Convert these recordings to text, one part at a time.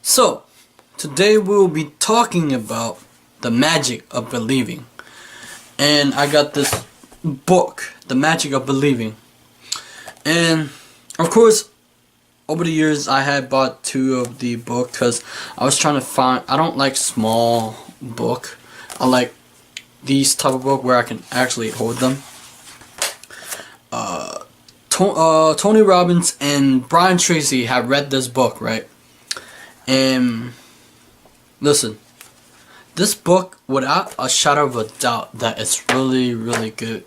So, today we'll be talking about the magic of believing. And I got this book, The Magic of Believing. And, of course, over the years I had bought two of the book because I was trying to find, I don't like small book. I like these type of book where I can actually hold them. Tony Robbins and Brian Tracy have read this book, right? And listen, this book, without a shadow of a doubt, that it's really, really good.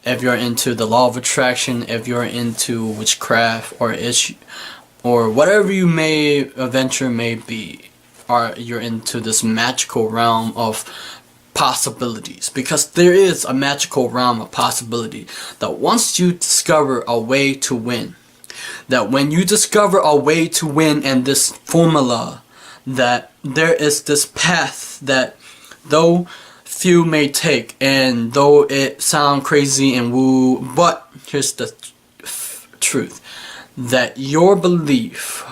If you're into the law of attraction, if you're into witchcraft or whatever you may venture may be, or you're into this magical realm of possibilities, because there is a magical realm of possibility that once you discover a way to win, that when you discover a way to win and this formula, that there is this path that though few may take, and though it sound crazy and woo, but here's the truth, that your belief,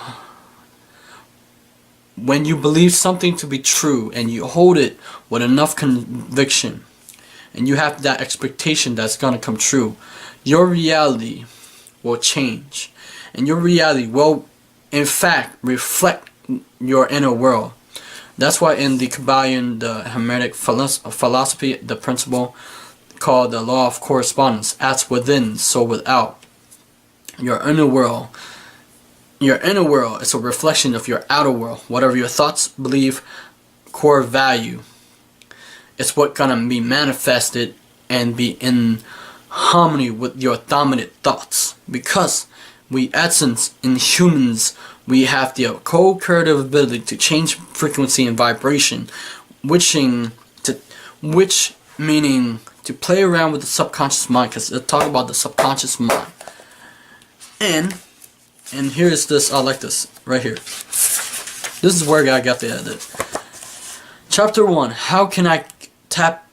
when you believe something to be true and you hold it with enough conviction and you have that expectation that's going to come true, your reality will change, and your reality will in fact reflect your inner world. That's why in the Kabbalion, the Hermetic philosophy, the principle called the law of correspondence, as within, so without. Your inner world is a reflection of your outer world. Whatever your thoughts, belief, core value, it's what gonna be manifested and be in harmony with your dominant thoughts. Because we essence in humans, we have the co-creative ability to change frequency and vibration, which meaning to play around with the subconscious mind, because it talk about the subconscious mind. And here's this, I like this right here. This is where I got the edit. Chapter 1, how can I tap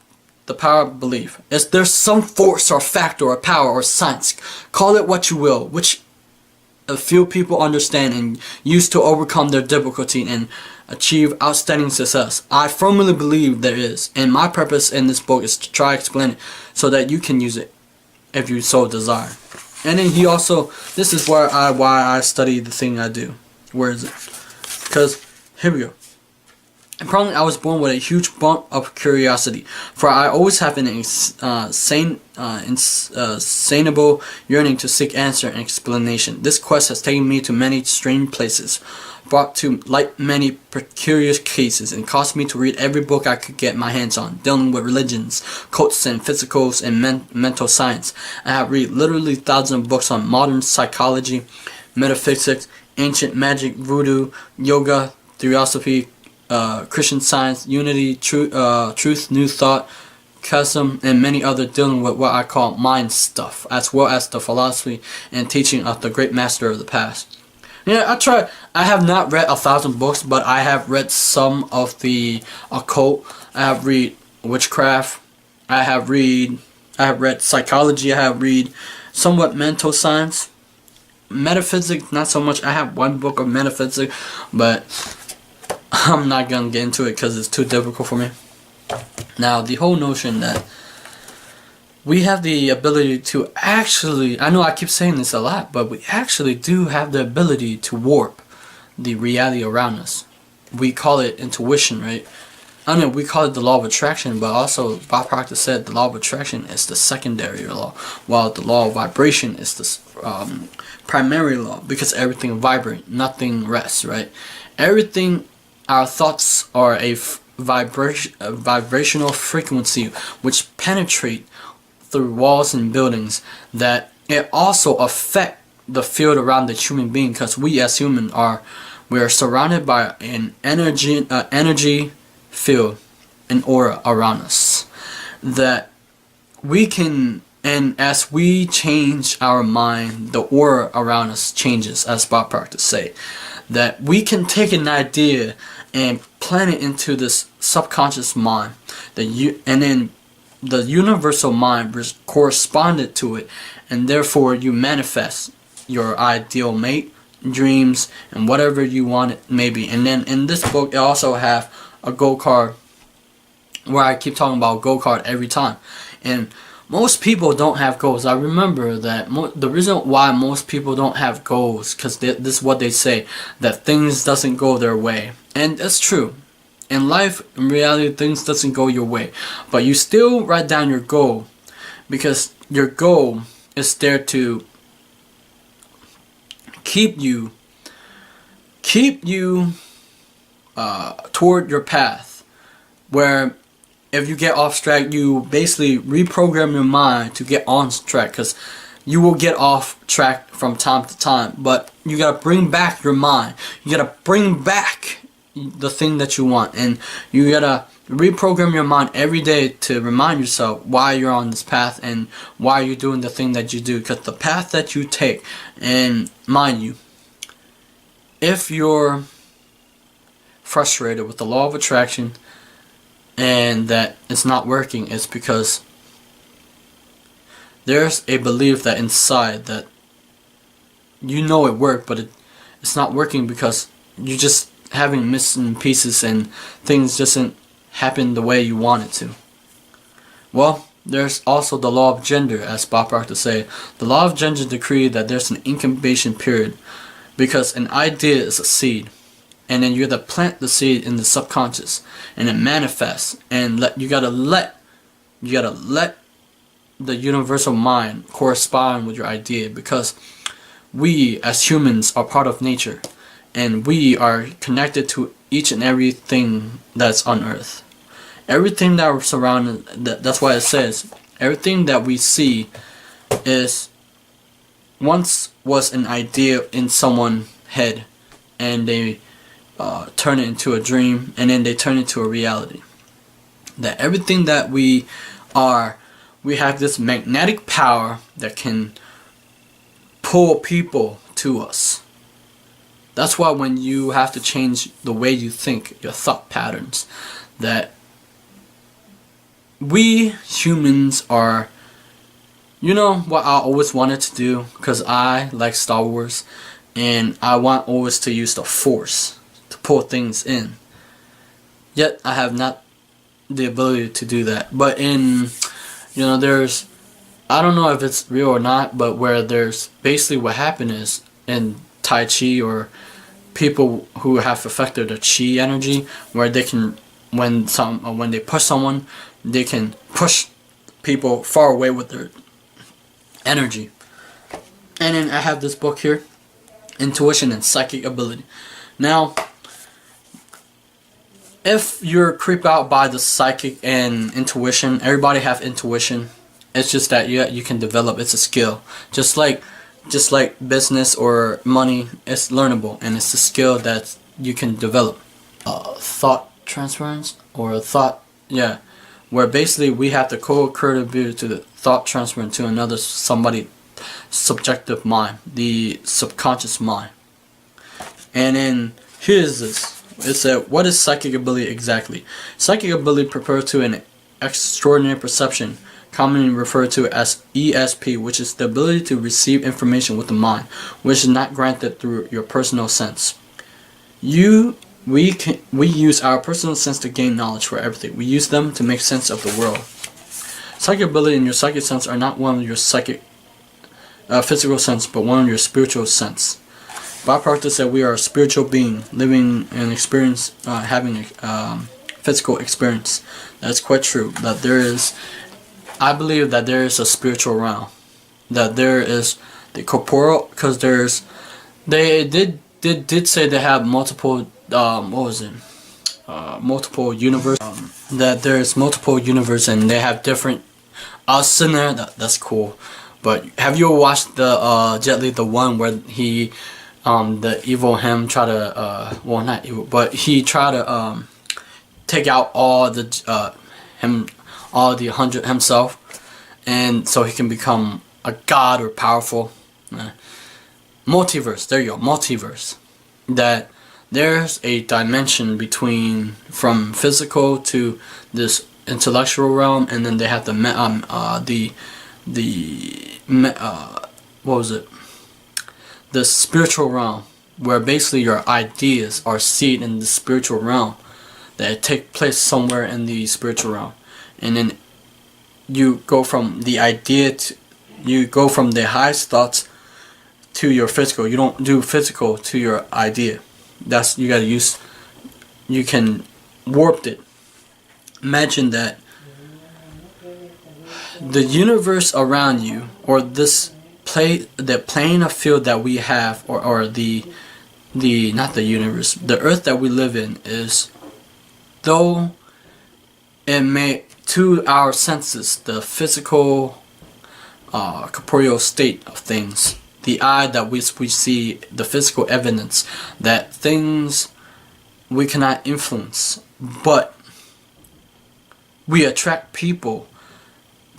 the power of belief? Is there some force or factor or power or science, call it what you will, which a few people understand and use to overcome their difficulty and achieve outstanding success? I firmly believe there is, and my purpose in this book is to try to explain it so that you can use it if you so desire. And then he also, this is why I study the thing I do. Where is it? Because here we go. Apparently I was born with a huge bump of curiosity, for I always have an insatiable yearning to seek answer and explanation. This quest has taken me to many strange places, brought to light many curious cases, and caused me to read every book I could get my hands on, dealing with religions, cults, and physicals, and mental science. I have read literally thousands of books on modern psychology, metaphysics, ancient magic, voodoo, yoga, theosophy, Christian Science, Unity, Truth, New Thought, Chasm, and many other dealing with what I call mind stuff, as well as the philosophy and teaching of the great master of the past. Yeah, I have not read 1,000 books, but I have read some of the occult. I have read witchcraft. I have read psychology. I have read somewhat mental science. Metaphysics, not so much. I have one book of metaphysics, but I'm not gonna get into it because it's too difficult for me. Now, the whole notion that we have the ability to actually, I know I keep saying this a lot, but we actually do have the ability to warp the reality around us. We call it intuition, right? I know we call it the law of attraction, but also Bob Proctor said the law of attraction is the secondary law, while the law of vibration is the primary law, because everything vibrates, nothing rests, right? Everything, our thoughts are a vibrational frequency which penetrate through walls and buildings, that it also affect the field around the human being, because we as humans we are surrounded by an energy field, an aura around us, that we can, and as we change our mind, the aura around us changes, as Bob Proctor say, that we can take an idea and plant it into this subconscious mind, and then the universal mind corresponded to it, and therefore you manifest your ideal mate, dreams, and whatever you want it maybe. And then in this book, it also have a goal card, where I keep talking about goal card every time. And most people don't have goals. I remember that the reason why most people don't have goals, because this is what they say, that things doesn't go their way. And that's true. In life, in reality, things doesn't go your way. But you still write down your goal, because your goal is there to keep you toward your path, where if you get off track, you basically reprogram your mind to get on track, because you will get off track from time to time, but you gotta bring back your mind. You gotta bring back the thing that you want, and you gotta reprogram your mind every day to remind yourself why you're on this path and why you're doing the thing that you do. Because the path that you take, and mind you, if you're frustrated with the law of attraction and that it's not working, it's because there's a belief that inside that you know it worked, but it's not working because you just having missing pieces and things just didn't happen the way you want it to. Well, there's also the law of gender, as Bob Proctor say. The law of gender decreed that there's an incubation period, because an idea is a seed, and then you gotta plant the seed in the subconscious, and it manifests. And you gotta let the universal mind correspond with your idea, because we as humans are part of nature, and we are connected to each and everything that's on earth. Everything that we're surrounded, that's why it says everything that we see is once was an idea in someone's head, and they turn it into a dream, and then they turn it into a reality. That everything that we are, we have this magnetic power that can pull people to us. That's why when you have to change the way you think, your thought patterns, that we humans are, you know what I always wanted to do, because I like Star Wars, and I want always to use the Force to pull things in. Yet I have not the ability to do that. But in, you know, there's, I don't know if it's real or not, but where there's basically what happened is in Tai Chi, or people who have affected the Chi energy, where they can, when they push someone, they can push people far away with their energy. And then I have this book here, Intuition and Psychic Ability. Now, if you're creeped out by the psychic and intuition, everybody have intuition. It's just that you can develop. It's a skill. Just like business or money, it's learnable, and it's a skill that you can develop. Thought transference, or thought, yeah, where basically we have the co-occurred ability to the thought transfer to somebody subjective mind, the subconscious mind. And then here's this. It said, what is psychic ability exactly? Psychic ability refers to an extraordinary perception, commonly referred to as ESP, which is the ability to receive information with the mind, which is not granted through your personal sense. We use our personal sense to gain knowledge for everything. We use them to make sense of the world. Psychic ability and your psychic sense are not one of your psychic physical sense, but one of your spiritual sense. Bob Proctor said we are a spiritual being living and experience, having a physical experience. That's quite true. That there is, I believe that there is a spiritual realm. That there is the corporeal, because there's, they did say they have multiple, multiple universe. That there's multiple universe, and they have different us in there. That's cool. But have you watched the Jet Li, the one where he, the evil him try to, well, not evil, but he tried to take out all the all the 100 himself, and so he can become a god or powerful. Multiverse, there you go, multiverse. That there's a dimension between, from physical to this intellectual realm, and then they have the what was it? The spiritual realm, where basically your ideas are seen in the spiritual realm, that it take place somewhere in the spiritual realm, and then you go from the idea to, you go from the highest thoughts to your physical. You don't do physical to your idea. That's, you gotta use, you can warp it. Imagine that the universe around you, or this the plane of field that we have, or the not the universe, the earth that we live in, is, though it may, to our senses, the physical corporeal state of things, the eye that we see, the physical evidence that things we cannot influence, but we attract people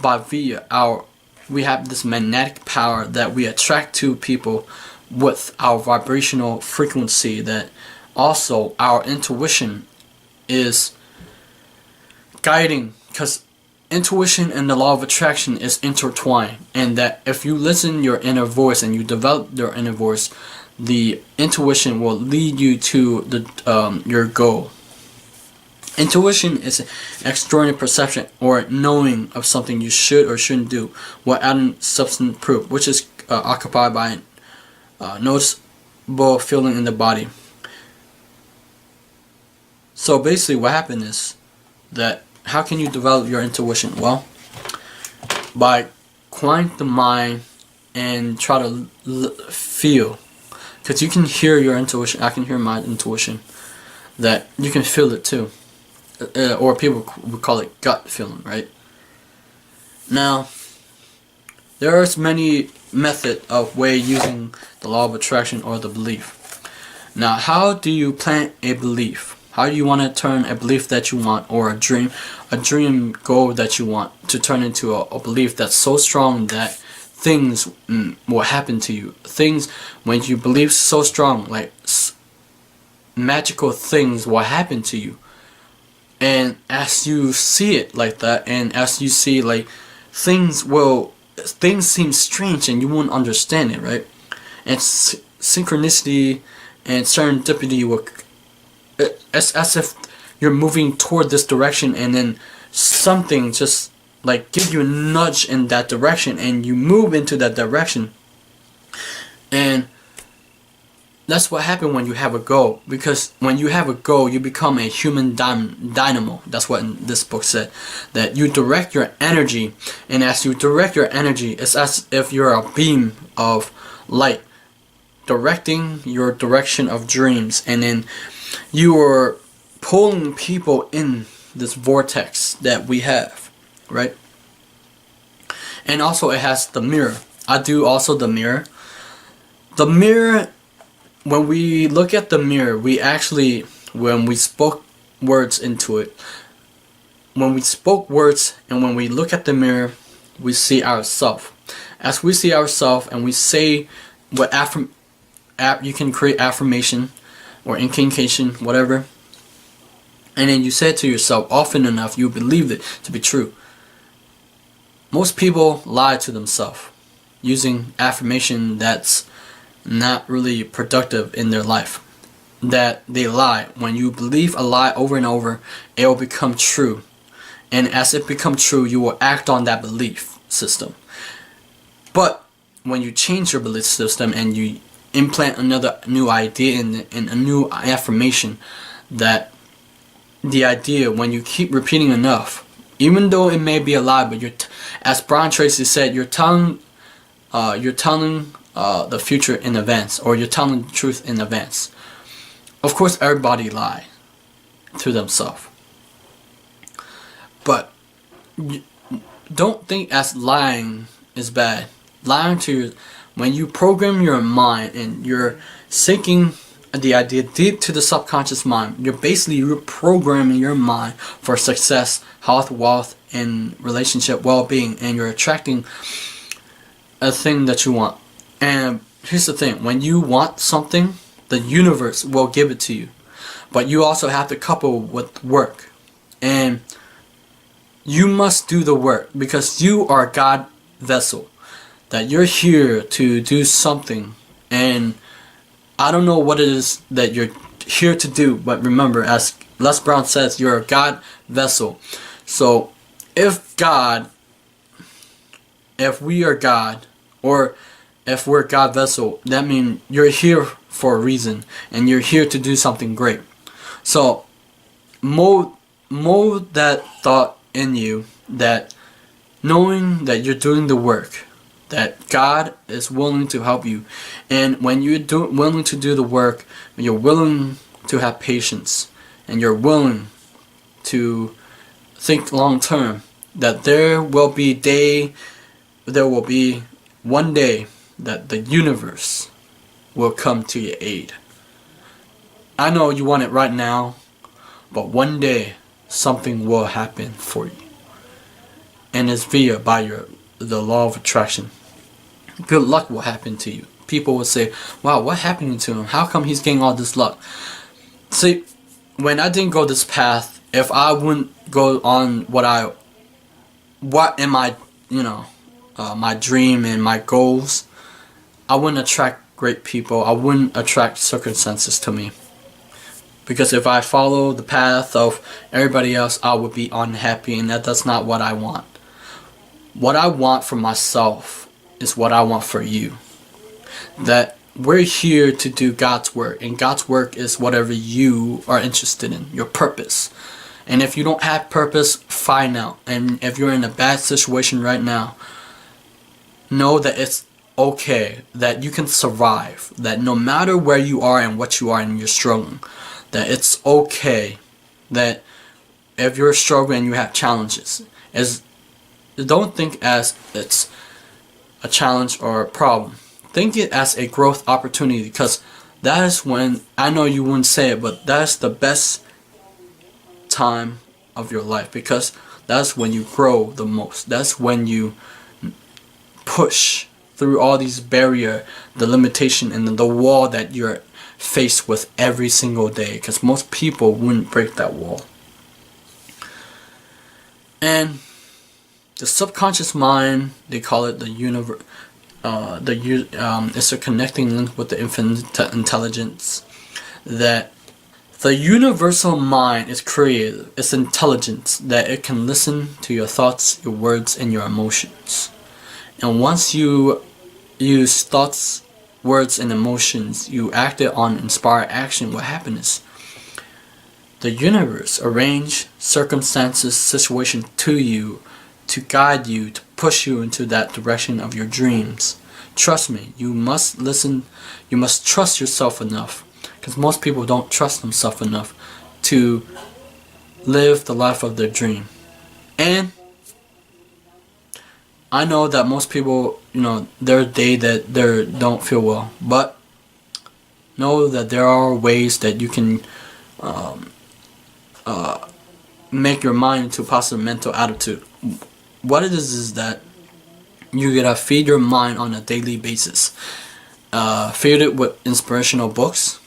by via our, we have this magnetic power that we attract to people with our vibrational frequency, that also our intuition is guiding, because intuition and the law of attraction is intertwined, and that if you listen your inner voice and you develop your inner voice, the intuition will lead you to the your goal. Intuition is extraordinary perception or knowing of something you should or shouldn't do without substantive proof, which is occupied by noticeable feeling in the body. So basically what happened is that, how can you develop your intuition? Well, by quiet the mind and try to feel, because you can hear your intuition. I can hear my intuition, that you can feel it too, or people would call it gut feeling, right? Now, there is many method of way using the law of attraction or the belief. Now, how do you plant a belief? How do you want to turn a belief that you want, or a dream goal that you want, to turn into a belief that's so strong that things will happen to you? Things, when you believe so strong, like magical things will happen to you. And as you see it like that, and as you see, like, things seem strange and you won't understand it, right? And synchronicity and serendipity will, it's as if you're moving toward this direction, and then something just like give you a nudge in that direction, and you move into that direction. And that's what happens when you have a goal, because when you have a goal, you become a human dynamo. That's what this book said, that you direct your energy, and as you direct your energy, it's as if you're a beam of light directing your direction of dreams, and then you are pulling people in this vortex that we have, right? And also it has the mirror. I do also the mirror. The mirror, when we look at the mirror, we actually, when we spoke words into it, when we spoke words and when we look at the mirror, we see ourselves. As we see ourselves and we say what you can create affirmation or incantation, whatever, and then you say it to yourself often enough, you believe it to be true. Most people lie to themselves using affirmation that's not really productive in their life. That they lie. When you believe a lie over and over, it will become true. And as it becomes true, you will act on that belief system. But when you change your belief system and you implant another new idea in a new affirmation, that the idea, when you keep repeating enough, even though it may be a lie, but as Brian Tracy said, you're telling the future in advance, or you're telling the truth in advance. Of course, everybody lie to themselves, but don't think as lying is bad. Lying to, when you program your mind and you're sinking the idea deep to the subconscious mind, you're basically reprogramming your mind for success, health, wealth, and relationship well-being, and you're attracting a thing that you want. And here's the thing, when you want something, the universe will give it to you, but you also have to couple with work, and you must do the work, because you are a God vessel, that you're here to do something, and I don't know what it is that you're here to do, but remember, as Les Brown says, you're a God vessel. So if we are God, or if we're God vessel, that means you're here for a reason, and you're here to do something great. So mold that thought in you, that knowing that you're doing the work, that God is willing to help you. And when you're willing to do the work, when you're willing to have patience, and you're willing to think long term, that there will be one day that the universe will come to your aid. I know you want it right now, but one day something will happen for you. And it's by the law of attraction. Good luck will happen to you. People will say, wow, what happened to him? How come he's getting all this luck? See, when I didn't go this path, if I wouldn't go on my dream and my goals, I wouldn't attract great people. I wouldn't attract circumstances to me. Because if I follow the path of everybody else, I would be unhappy, and that's not what I want. What I want for myself is what I want for you. That we're here to do God's work, and God's work is whatever you are interested in, your purpose. And if you don't have purpose, find out. And if you're in a bad situation right now, know that it's okay, that you can survive, that no matter where you are and what you are and you're struggling, that it's okay, that if you're struggling and you have challenges, don't think as it's a challenge or a problem. Think it as a growth opportunity, because that is when, I know you wouldn't say it, but that's the best time of your life, because that's when you grow the most. That's when you push through all these barriers, the limitation and the wall that you're faced with every single day, because most people wouldn't break that wall. And the subconscious mind, they call it the universe. It's a connecting link with the infinite intelligence. That the universal mind is creative. It's intelligence, that it can listen to your thoughts, your words, and your emotions. And once you use thoughts, words, and emotions, you act it on inspired action. What happens is the universe arrange circumstances, situation to you, to guide you, to push you into that direction of your dreams. Trust me, you must listen, you must trust yourself enough, because most people don't trust themselves enough to live the life of their dream. And I know that most people, their day that they don't feel well, but know that there are ways that you can make your mind into a positive mental attitude. What it is that you gotta feed your mind on a daily basis. Feed it with inspirational books.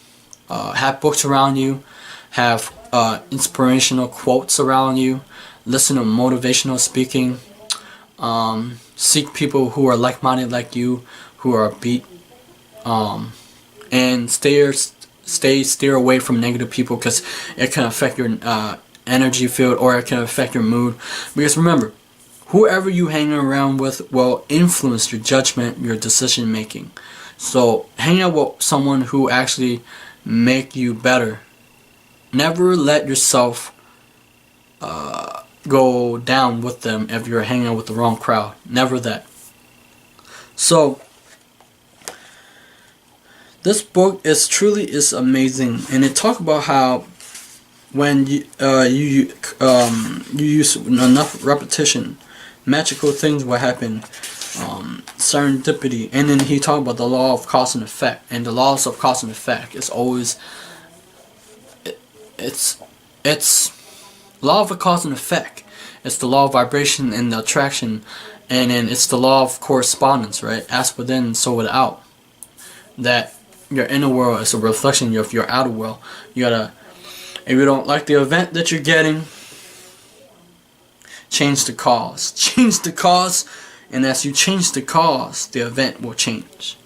Have books around you. Have inspirational quotes around you. Listen to motivational speaking. Seek people who are like-minded like you, who are upbeat. And steer away from negative people, because it can affect your energy field, or it can affect your mood. Because remember, whoever you hang around with will influence your judgment, your decision making. So hang out with someone who actually make you better. Never let yourself go down with them if you're hanging out with the wrong crowd. Never that. So this book is amazing, and it talks about how when you use enough repetition, magical things will happen, serendipity. And then he talked about the law of cause and effect, and the laws of cause and effect is always it's law of a cause and effect. It's the law of vibration and the attraction, and then it's the law of correspondence, right? As within, so without. That your inner world is a reflection of your outer world. You gotta, if you don't like the event that you're getting, change the cause. Change the cause, and as you change the cause, the event will change.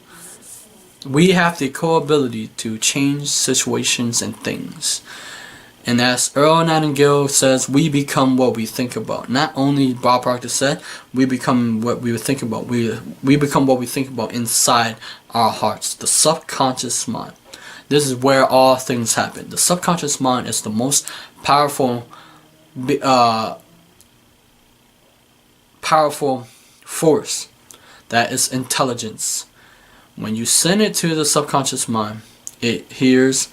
we have the ability to change situations and things. And as Earl Nightingale says, we become what we think about. Not only Bob Proctor said, we become what we think about. We become what we think about inside our hearts. The subconscious mind. This is where all things happen. The subconscious mind is the most powerful force. That is intelligence. When you send it to the subconscious mind, it hears.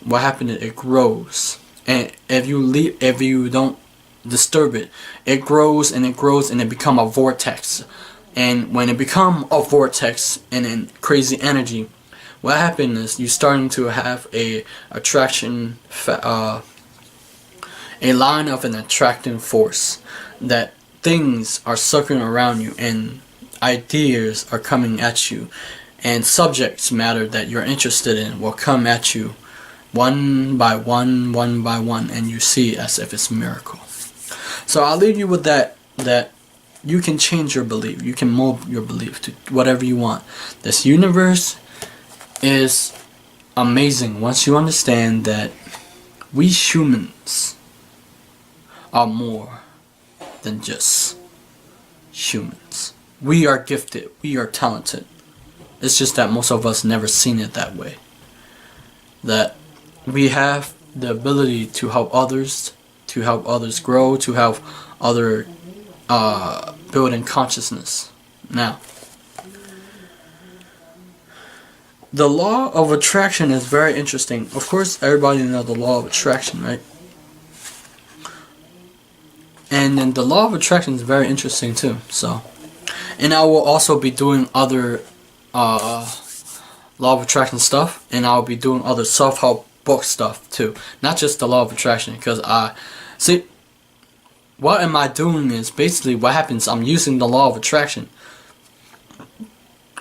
What happens is it grows, and if you don't disturb it, it grows and it grows and it becomes a vortex. And when it becomes a vortex and then crazy energy, what happens is you're starting to have a attraction, a line of an attracting force, that things are circling around you and ideas are coming at you, and subjects matter that you're interested in will come at you one by one, and you see as if it's a miracle. So I'll leave you with that you can change your belief. You can mold your belief to whatever you want. This universe is amazing once you understand that we humans are more than just humans. We are gifted. We are talented. It's just that most of us never seen it that way. That we have the ability to help others grow, to help other build in consciousness. Now, the law of attraction is very interesting. Of course, everybody knows the law of attraction, right? And then the law of attraction is very interesting too. So, and I will also be doing other law of attraction stuff, and I'll be doing other self-help book stuff too, not just the law of attraction. Because see, what am I doing is basically what happens. I'm using the law of attraction.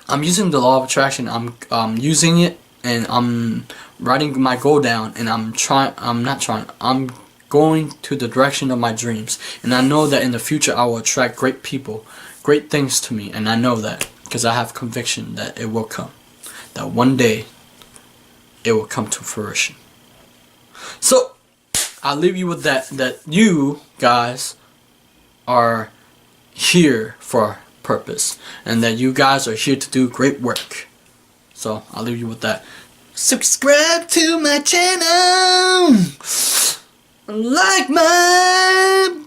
I'm using using it, and I'm writing my goal down, and I'm going to the direction of my dreams, and I know that in the future I will attract great people, great things to me, and I know that because I have conviction that it will come, that one day it will come to fruition. So I'll leave you with that you guys are here for a purpose, and that you guys are here to do great work. So I'll leave you with that. Subscribe to my channel, like my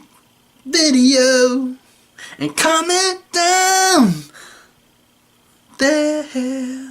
video, and comment down there.